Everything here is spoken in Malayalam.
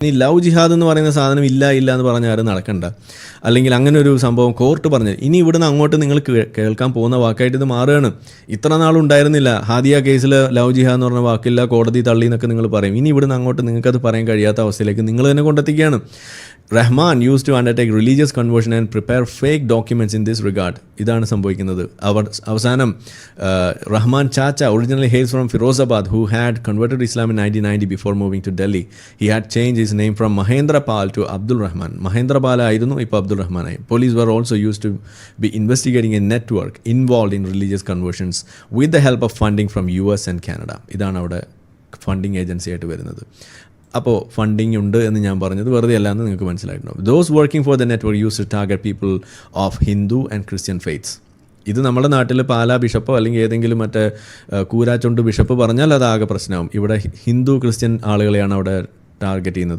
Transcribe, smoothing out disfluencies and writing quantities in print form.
ഈ ലവ് ജിഹാദ് എന്ന് പറയുന്ന സാധനം ഇല്ല എന്ന് പറഞ്ഞാൽ ആരും നടക്കണ്ട. അല്ലെങ്കിൽ അങ്ങനെ ഒരു സംഭവം കോർട്ട് പറഞ്ഞു. ഇനി ഇവിടുന്ന് അങ്ങോട്ട് നിങ്ങൾ കേൾക്കാൻ പോകുന്ന വാക്കായിട്ട് ഇത് മാറുകയാണ്. ഇത്ര നാളുണ്ടായിരുന്നില്ല. ഹാദിയ കേസിൽ ലവ് ജിഹാദ് എന്ന് പറഞ്ഞ വാക്കില്ല, കോടതി തള്ളി എന്നൊക്കെ നിങ്ങൾ പറയും. ഇനി ഇവിടുന്ന് അങ്ങോട്ട് നിങ്ങൾക്കത് പറയാൻ കഴിയാത്ത അവസ്ഥയിലേക്ക് നിങ്ങൾ തന്നെ കൊണ്ടെത്തിക്കുകയാണ്. Rahman use to undertake religious conversion and prepare fake documents in this regard. ഇതാണ് സംഭവിക്കുന്നത്. അവസാനം Rahman chacha originally hails from Firozabad who had converted Islam in 1990 before moving to Delhi. He had change his name from Mahendra Pal to Abdul Rahman. Mahendra Pal ആയിരുന്നു, ഇപ്പോൾ അബ്ദുൾ റഹ്മാനായി. Police were also use to be investigating a network involve in religious conversions with the help of funding from US and Canada. ഇതാണ് അവിടെ ഫണ്ടിങ് ഏജൻസി ആയിട്ട് വരുന്നത്. അപ്പോൾ ഫണ്ടിങ് ഉണ്ട് എന്ന് ഞാൻ പറഞ്ഞത് വെറുതെ അല്ല എന്ന് നിങ്ങൾക്ക് മനസ്സിലായിട്ടുണ്ടാവും. Those working for the network used to target people of Hindu and Christian faiths. ഇത് നമ്മുടെ നാട്ടിൽ പാലാ ബിഷപ്പോ അല്ലെങ്കിൽ ഏതെങ്കിലും മറ്റേ കൂരാച്ചൊണ്ട് ബിഷപ്പ് പറഞ്ഞാൽ അതാകെ പ്രശ്നമാവും. ഇവിടെ ഹിന്ദു ക്രിസ്ത്യൻ ആളുകളെയാണ് അവിടെ ടാർഗറ്റ് ചെയ്യുന്നത്.